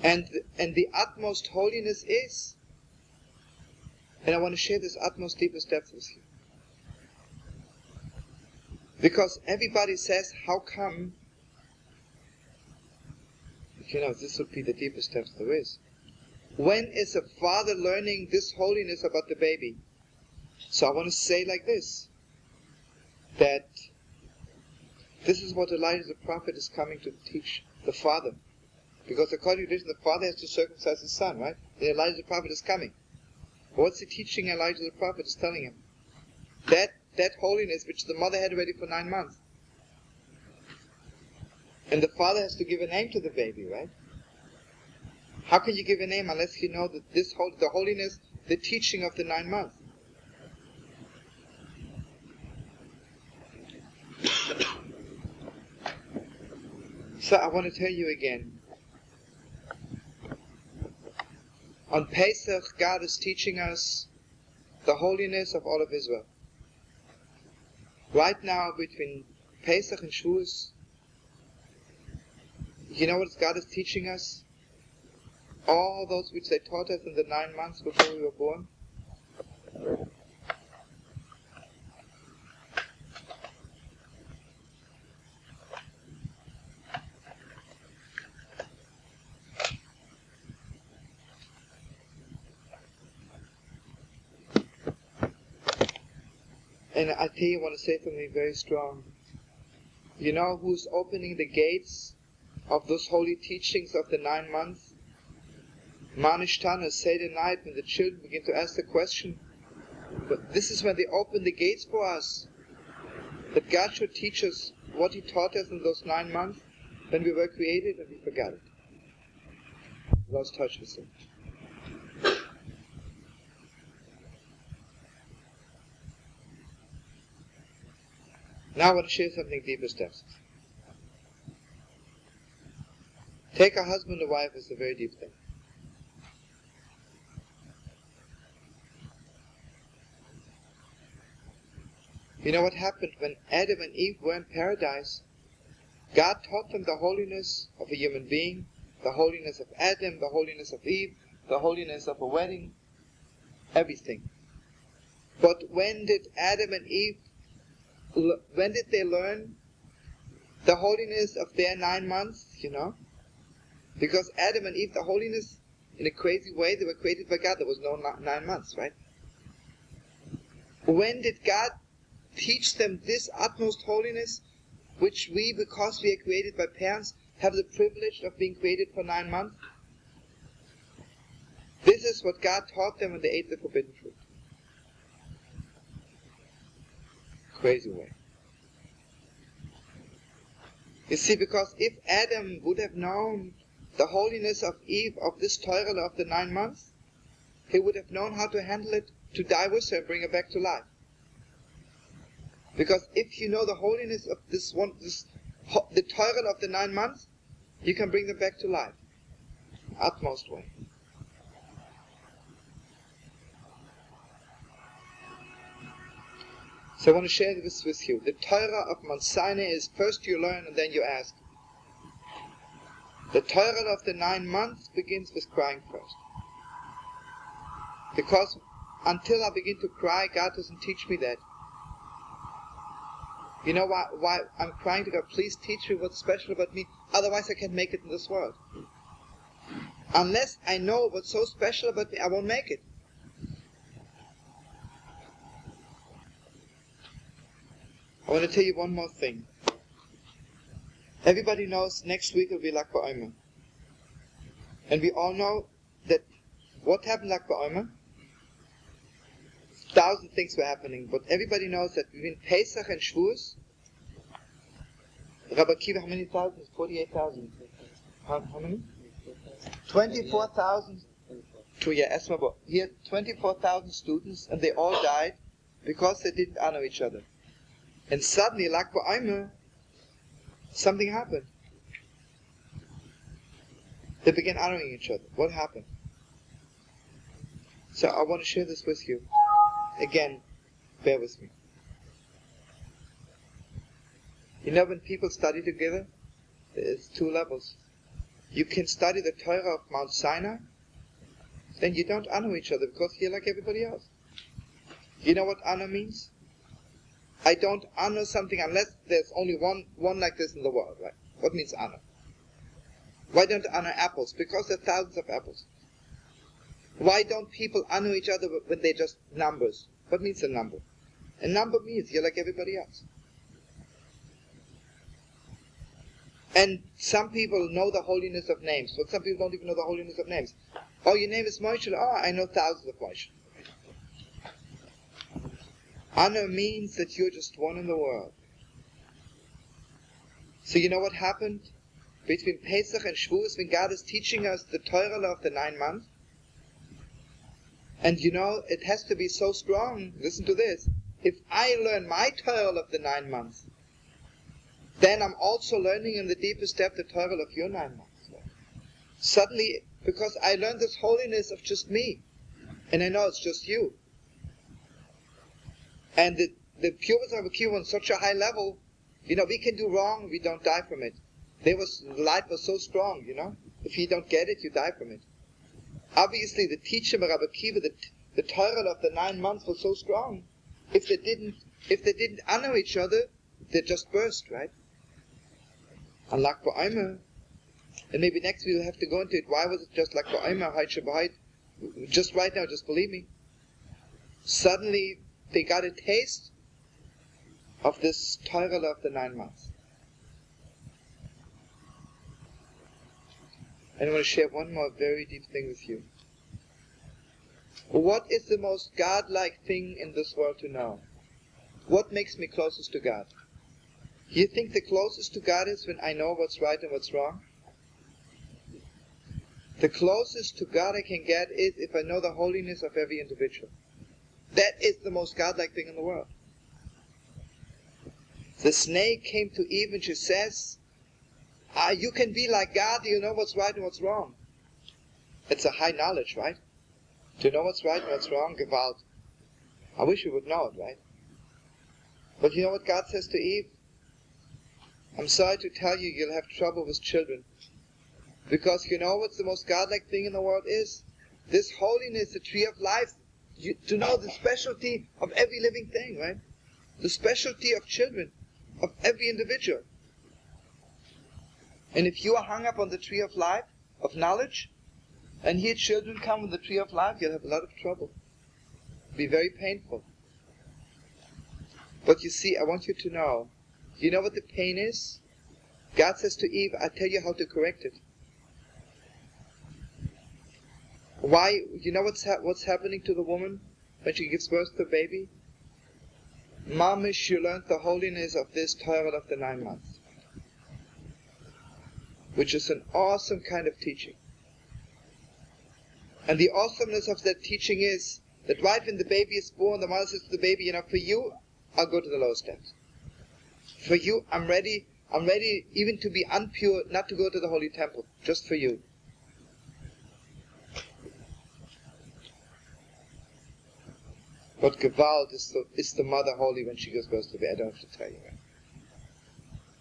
And the utmost holiness is, and I want to share this utmost deepest depth with you. Because everybody says, how come, this would be the deepest depth there is. When is a father learning this holiness about the baby? So I want to say like this, that this is what Elijah the prophet is coming to teach the father. Because according to tradition, the father has to circumcise his son, right? And Elijah the prophet is coming. But what's he teaching Elijah the prophet is telling him? That holiness which the mother had already for 9 months. And the father has to give a name to the baby, right? How can you give a name unless you know that the holiness, the teaching of the 9 months? So I want to tell you again. On Pesach, God is teaching us the holiness of all of Israel. Right now, between Pesach and Shavuos, you know what God is teaching us? All those which they taught us in the 9 months before we were born. And I tell you, I want to say something very strong. You know who's opening the gates of those holy teachings of the 9 months? Manishtana, Seder night, when the children begin to ask the question. But this is when they open the gates for us. That God should teach us what He taught us in those 9 months when we were created and we forgot it. Lost touch with it. Now I want to share something deeper steps. Take a husband and wife as a very deep thing. You know what happened when Adam and Eve were in paradise? God taught them the holiness of a human being, the holiness of Adam, the holiness of Eve, the holiness of a wedding, everything. But when did Adam and Eve, when did they learn the holiness of their 9 months, Because Adam and Eve, the holiness, in a crazy way, they were created by God. There was no 9 months, right? When did God teach them this utmost holiness, which we, because we are created by parents, have the privilege of being created for 9 months? This is what God taught them when they ate the forbidden fruit. Crazy way. You see, because if Adam would have known the holiness of Eve, of this Torah of the 9 months, he would have known how to handle it, to die with her and bring her back to life. Because if you know the holiness of the Torah of the 9 months, you can bring them back to life. Utmost way. So I want to share this with you. The Torah of Mount Sinai is first you learn and then you ask. The Torah of the 9 months begins with crying first. Because until I begin to cry, God doesn't teach me that. You know why I'm crying to God? Please teach me what's special about me. Otherwise I can't make it in this world. Unless I know what's so special about me, I won't make it. I want to tell you one more thing. Everybody knows next week will be Lag BaOmer. And we all know that what happened Lag BaOmer? 1,000 things were happening, but everybody knows that between Pesach and Shavuos, Rabbi Akiva, how many thousands? 48,000. How many? 24,000. He had 24,000 students, and they all died because they didn't honor each other. And suddenly, Lag BaOmer, something happened. They began honoring each other. What happened? So I want to share this with you. Again, bear with me. You know when people study together, there's 2 levels. you can study the Torah of Mount Sinai, then you don't honor each other because you're like everybody else. You know what honor means? I don't honor something unless there's only one like this in the world, right? What means honor? Why don't I honor apples? Because there are thousands of apples. Why don't people honor each other when they're just numbers? What means a number? A number means you're like everybody else. And some people know the holiness of names, but some people don't even know the holiness of names. Oh, your name is Moshe. Oh, I know thousands of Moshe. Honor means that you're just one in the world. So you know what happened between Pesach and Shavuos when God is teaching us the Torah law of the 9 months? And you know, it has to be so strong. Listen to this. If I learn my Torah law of the 9 months, then I'm also learning in the deepest depth the Torah of your 9 months. Suddenly, because I learned this holiness of just me, and I know it's just you. And the purity of a Kiva on such a high level, you know, we can do wrong, we don't die from it. The light was so strong, you know. If you don't get it, you die from it. Obviously, the teaching of Rabbi Akiva, the Torah of the 9 months was so strong. If they didn't honor each other, they just burst, right? And like Ba'omer, and maybe next week we'll have to go into it. Why was it just like Ba'omer, Hayt Shabbat? Just right now, just believe me. Suddenly, they got a taste of this Torah of the 9 months. And I want to share one more very deep thing with you. What is the most God-like thing in this world to know? What makes me closest to God? You think the closest to God is when I know what's right and what's wrong? The closest to God I can get is if I know the holiness of every individual. That is the most God-like thing in the world. The snake came to Eve and she says, you can be like God, you know what's right and what's wrong. It's a high knowledge, right? To know what's right and what's wrong, Gewalt. I wish we would know it, right? But you know what God says to Eve? I'm sorry to tell you, you'll have trouble with children. Because you know what's the most godlike thing in the world is? This holiness, the tree of life. To know the specialty of every living thing, right? The specialty of children, of every individual. And if you are hung up on the tree of life, of knowledge, and here children come with the tree of life, you'll have a lot of trouble. It'll be very painful. But you see, I want you to know, you know what the pain is? God says to Eve, I'll tell you how to correct it. Why? You know what's happening to the woman when she gives birth to a baby? Mamish, you learned the holiness of this Torah of the 9 months. Which is an awesome kind of teaching. And the awesomeness of that teaching is that right when the baby is born, the mother says to the baby, you know, for you, I'll go to the lowest depths. For you, I'm ready even to be unpure, not to go to the holy temple, just for you. But Gewalt is the mother holy when she gives birth to the baby. I don't have to tell you, right?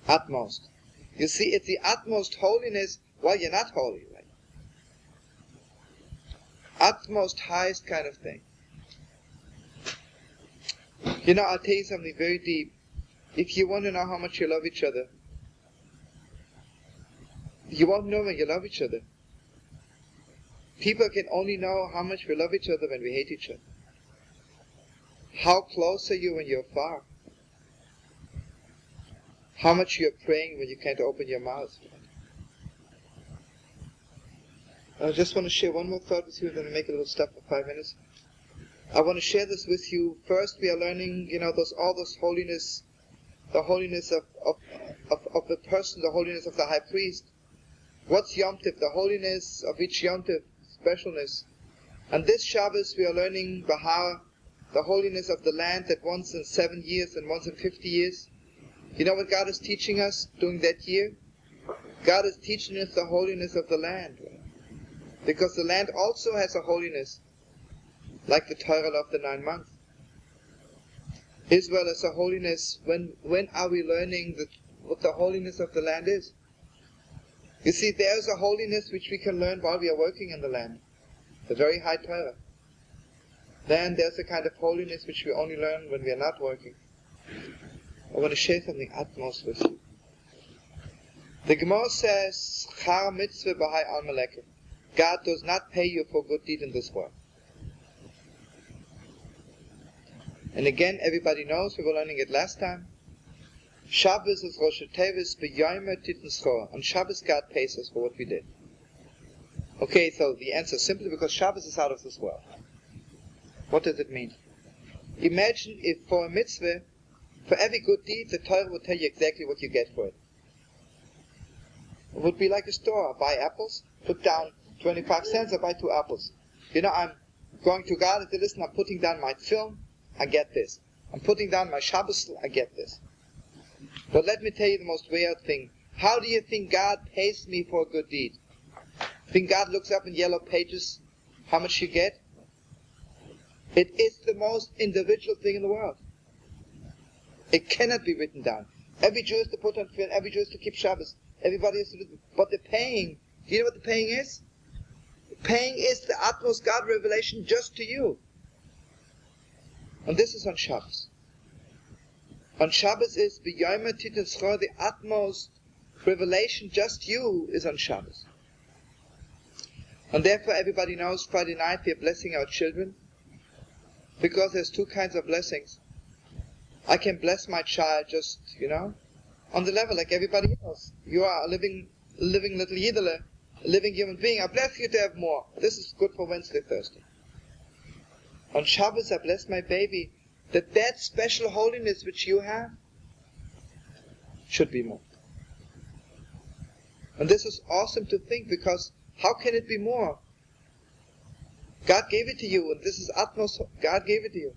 Utmost. You see, it's the utmost holiness while you're not holy, right? Utmost highest kind of thing. You know, I'll tell you something very deep. If you want to know how much you love each other, you won't know when you love each other. People can only know how much we love each other when we hate each other. How close are you when you're far? How much you're praying when you can't open your mouth. I just want to share one more thought with you, then I'll make a little stop for 5 minutes. I want to share this with you. First, we are learning, you know, all those holiness, the holiness of the person, the holiness of the high priest. What's Yom Tov? The holiness of each Yom Tov, specialness. And this Shabbos, we are learning Bahar, the holiness of the land that once in 7 years and once in 50 years. You know what God is teaching us during that year? God is teaching us the holiness of the land. Because the land also has a holiness, like the Torah of the 9 months. Israel has a holiness. When are we learning what the holiness of the land is? You see, there's a holiness which we can learn while we are working in the land. The very high Torah. Then there's a kind of holiness which we only learn when we are not working. I want to share something utmost with you. The Gemara says, Char mitzvah b'hai al meleke. God does not pay you for good deed in this world. And again, everybody knows, we were learning it last time. Shabbos is Rosh Tevis b'yomer titn schor. On Shabbos, God pays us for what we did. Okay, so the answer is simply because Shabbos is out of this world. What does it mean? Imagine if for a mitzvah, for every good deed, the Torah would tell you exactly what you get for it. It would be like a store. I buy apples, put down 25 cents, I buy 2 apples. You know, I'm going to God and say, listen, I'm putting down my film, I get this. I'm putting down my Shabbos, I get this. But let me tell you the most weird thing. How do you think God pays me for a good deed? Think God looks up in yellow pages how much you get? It is the most individual thing in the world. It cannot be written down. Every Jew is to put on tefillin, every Jew is to keep Shabbos. Everybody is to do. But the paying, do you know what the paying is? The paying is the utmost God revelation just to you. And this is on Shabbos. On Shabbos is b'yomer titn schor, the utmost revelation just you is on Shabbos. And therefore everybody knows Friday night we are blessing our children. Because there's 2 kinds of blessings. I can bless my child just, on the level like everybody else. You are a living little yidele, a living human being. I bless you to have more. This is good for Wednesday, Thursday. On Shabbos I bless my baby that special holiness which you have should be more. And this is awesome to think, because how can it be more? God gave it to you, and this is utmost. God gave it to you.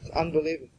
It's unbelievable.